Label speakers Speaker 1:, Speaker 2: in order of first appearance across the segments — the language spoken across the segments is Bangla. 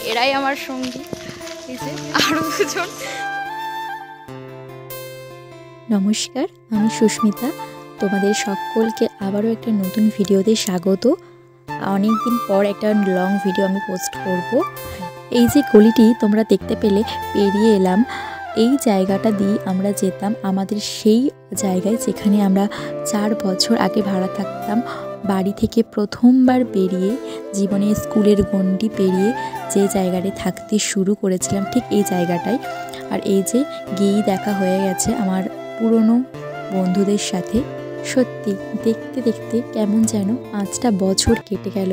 Speaker 1: এরাই আমার সঙ্গী। এই যে আরও দুজন।
Speaker 2: নমস্কার, আমি সুস্মিতা। তোমাদের সকলকে আবারও একটা নতুন ভিডিওতে স্বাগত। অনেক দিন পর একটা লং ভিডিও আমি পোস্ট করব। এই যে গলিটি তোমরা দেখতে পেলে পেরিয়ে এলাম, এই জায়গাটা দিয়ে আমরা যেতাম আমাদের সেই জায়গায় যেখানে আমরা 4 বছর আগে ভাড়া থাকতাম। বাড়ি থেকে প্রথমবার বেরিয়ে জীবনে স্কুলের গণ্ডি পেরিয়ে যে জায়গাটায় থাকতে শুরু করেছিলাম, ঠিক এই জায়গাটায়। আর এই যে গিয়েই দেখা হয়ে গেছে আমার পুরনো বন্ধুদের সাথে। সত্যি দেখতে দেখতে কেমন যেন 5টা বছর কেটে গেল।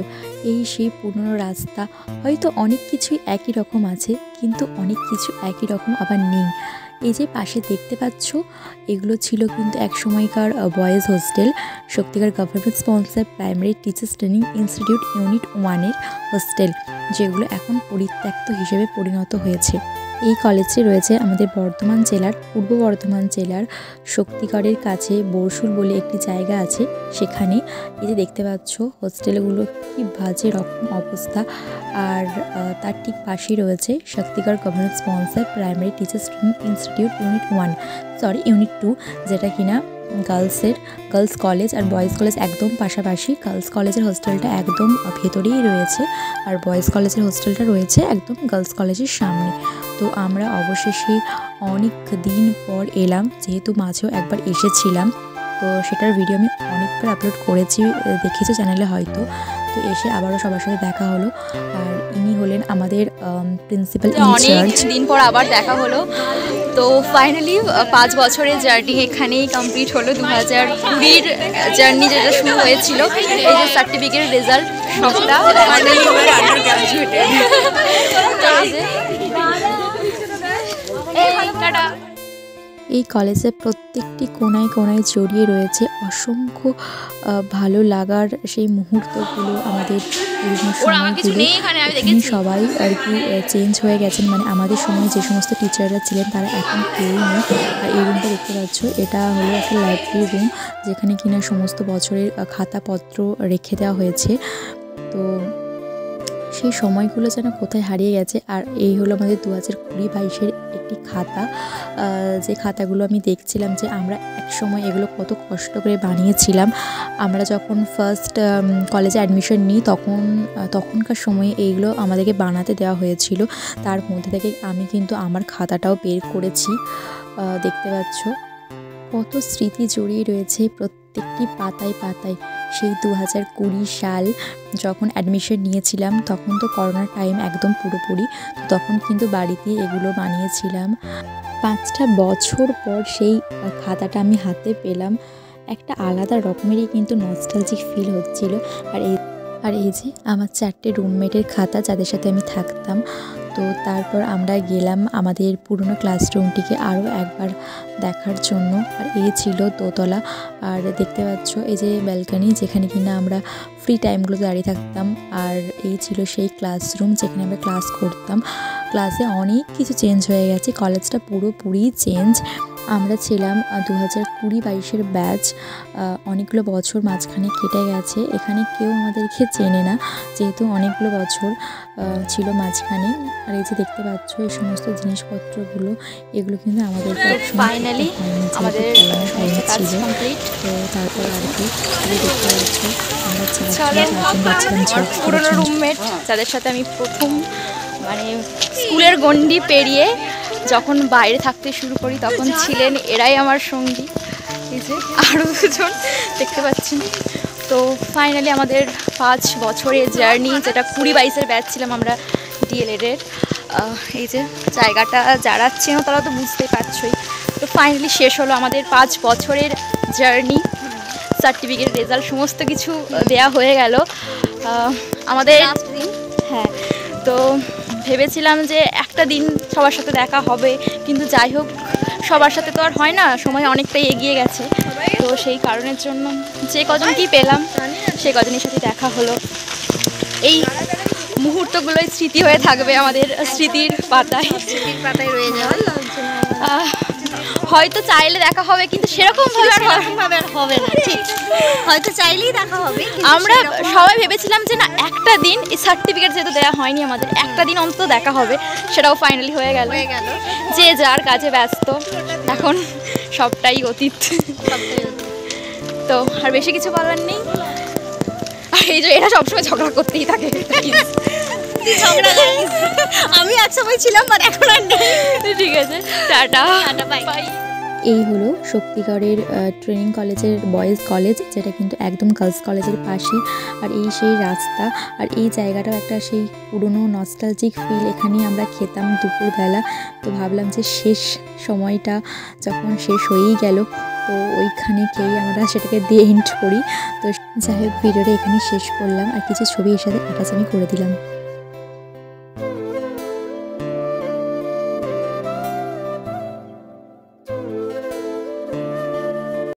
Speaker 2: এই সেই পুরনো রাস্তা, হয়তো অনেক কিছুই একই রকম আছে, কিন্তু অনেক কিছু একই রকম আবার নেই। এই যে পাশে দেখতে পাচ্ছ, এগুলো ছিল কিন্তু এক সময়কার boys hostel, Shaktigarh government sponsor primary teachers training institute unit 1-এর হোস্টেল, যেগুলো এখন পরিত্যক্ত হিসেবে পরিণত হয়েছে। এই কলেজটি রয়েছে আমাদের বর্ধমান জেলার, পূর্ব বর্ধমান জেলার শক্তিগড়ের কাছে বরশুল বলে একটি জায়গা আছে, সেখানে। এই যে দেখতে পাচ্ছ হোস্টেলগুলো কি বাজে রকম অবস্থা। আর তার ঠিক পাশেই রয়েছে Shaktigarh government sponsor primary teachers training institute unit 2, যেটা কিনা গার্লস কলেজ আর বয়েজ কলেজ একদম পাশাপাশি। গার্লস কলেজের হোস্টেলটা একদম ভেতরেই রয়েছে, আর বয়েজ কলেজের হোস্টেলটা রয়েছে একদম গার্লস কলেজের সামনে। তো আমরা অবশেষে অনেক দিন পর এলাম, যেহেতু মাঝেও একবার এসেছিলাম, তো সেটার ভিডিও আমি অনেকবার আপলোড করেছি, দেখেছো চ্যানেলে হয়তো। তো এসে আবারও সবার সাথে দেখা হলো। আর ইনি হলেন আমাদের প্রিন্সিপাল ইনচার্জ।
Speaker 1: অনেক দিন পর আবার দেখা হলো। তো ফাইনালি 5 বছরের জার্নি এখানেই কমপ্লিট হলো। 2020-র জার্নি যেটা শুরু হয়েছিল, এই যে সার্টিফিকেট রেজাল্ট সবটা ফাইনালি হলো আন্ডার গ্র্যাজুয়েটেড।
Speaker 2: এই কলেজের প্রত্যেকটি কোনায় কোনায় জড়িয়ে রয়েছে অসংখ্য ভালো লাগার সেই মুহূর্তগুলো, আমাদের সময়গুলো। এখানে সবাই আর কি চেঞ্জ হয়ে গেছেন, মানে আমাদের সময় যে সমস্ত টিচাররা ছিলেন তারা এখন কেউই নেই। আর এই রুমটা দেখতে পাচ্ছ, এটা হলো একটা লাইব্রেরি রুম, যেখানে কিনা সমস্ত বছরের খাতাপত্র রেখে দেওয়া হয়েছে। তো সেই সময়গুলো যেন কোথায় হারিয়ে গেছে। আর এই হলো আমাদের 2020-22-এর একটি খাতা, যে খাতাগুলো আমি দেখছিলাম যে আমরা এক সময় এগুলো কত কষ্ট করে বানিয়েছিলাম। আমরা যখন ফার্স্ট কলেজে অ্যাডমিশন নিই তখনকার সময়ে এইগুলো আমাদেরকে বানাতে দেওয়া হয়েছিল। তার মধ্যে থেকে আমি কিন্তু আমার খাতাটাও বের করেছি। দেখতে পাচ্ছ কত স্মৃতি জড়িয়ে রয়েছে প্রত্যেকটি পাতায় পাতায়। সেই 2020 সাল যখন অ্যাডমিশন নিয়েছিলাম, তখন তো করোনার টাইম একদম পুরোপুরি, তখন কিন্তু বাড়িতে এগুলো বানিয়েছিলাম। 5টা বছর পর সেই খাতাটা আমি হাতে পেলাম, একটা আলাদা রকমেরই কিন্তু নস্টালজিক ফিল হচ্ছিল। আর এই যে আমার 4টে রুমমেটের খাতা, যাদের সাথে আমি থাকতাম। তো তারপর আমরা গেলাম আমাদের পুরনো ক্লাসরুমটিকে আরও একবার দেখার জন্য। আর এই ছিল দোতলা। আর দেখতে পাচ্ছ এই যে ব্যালকনি, যেখানে কিনা আমরা ফ্রি টাইমগুলো দাঁড়িয়ে থাকতাম। আর এই ছিল সেই ক্লাসরুম যেখানে আমরা ক্লাস করতাম। ক্লাসে অনেক কিছু চেঞ্জ হয়ে গেছে, কলেজটা পুরোপুরি চেঞ্জ। আমরা ছিলাম 2020-22-এর ব্যাচ, অনেকগুলো বছর মাঝখানে কেটে গেছে। এখানে কেউ আমাদেরকে চেনে না, যেহেতু অনেকগুলো বছর ছিল মাঝখানে। আর এই যে দেখতে পাচ্ছ এই সমস্ত জিনিসপত্রগুলো, এগুলো কিন্তু আমাদের
Speaker 1: ফাইনালি আমাদের
Speaker 2: ছিল। তো তারপর আর কি দেখতে পাচ্ছ আমরা
Speaker 1: পুরনো রুমমেট, যাদের সাথে আমি প্রথম মানে স্কুলের গণ্ডি পেরিয়ে যখন বাইরে থাকতে শুরু করি, তখন ছিলেন এরাই আমার সঙ্গী। এই যে আরও দুজন দেখতে পাচ্ছেন। তো ফাইনালি আমাদের 5 বছরের জার্নি, যেটা 20-22-এর ব্যাচ ছিলাম আমরা ডিএলএডের, এই যে জায়গাটা যারা চেনো তারা তো বুঝতেই পারছোই। তো ফাইনালি শেষ হলো আমাদের 5 বছরের জার্নি। সার্টিফিকেট রেজাল্ট সমস্ত কিছু দেয়া হয়ে গেল আমাদের। হ্যাঁ, তো ভেবেছিলাম যে একটা দিন সবার সাথে দেখা হবে, কিন্তু যাই হোক সবার সাথে তো আর হয় না, সময় অনেকটাই এগিয়ে গেছে। তো সেই কারণের জন্য যে কজনকেই পেলাম সেই কজনের সাথে দেখা হলো। এই মুহূর্তগুলোই স্মৃতি হয়ে থাকবে আমাদের স্মৃতির পাতায় রয়ে যাওয়া। হয়তো চাইলে দেখা হবে কিন্তু সেরকম
Speaker 3: ভাবে আর হবে না, ঠিক। হয়তো চাইলেই দেখা হবে,
Speaker 1: আমরা সবাই ভেবেছিলাম যে না একটা দিন এই সার্টিফিকেট যেহেতু দেওয়া হয়নি আমাদের, একটা দিন অন্তত দেখা হবে, সেটাও ফাইনালি হয়ে গেল। যে যার কাজে ব্যস্ত, এখন সবটাই অতীত। তো আর বেশি কিছু বলার নেই। আর এই যে এরা সবসময় ঝগড়া করতেই থাকে।
Speaker 3: আমি একসময় ছিলাম, বাট এখন আর নেই।
Speaker 1: ঠিক আছে, টাটা, বাই।
Speaker 2: এই হলো শক্তিগড়ের ট্রেনিং কলেজের বয়েজ কলেজ, যেটা কিন্তু একদম গার্লস কলেজের পাশেই। আর এই সেই রাস্তা, আর এই জায়গাটাও একটা সেই পুরনো নস্টালজিক ফিল। এখানেই আমরা খেতাম দুপুরবেলা। তো ভাবলাম যে শেষ সময়টা যখন শেষ হয়েই গেল, তো ওইখানে খেয়েই আমরা সেটাকে দিয়ে এন্ড করি। তো যাই হোক, ভিডিওটা এখানেই শেষ করলাম, আর কিছু ছবি এর সাথে অ্যাটাচ আমি করে দিলাম।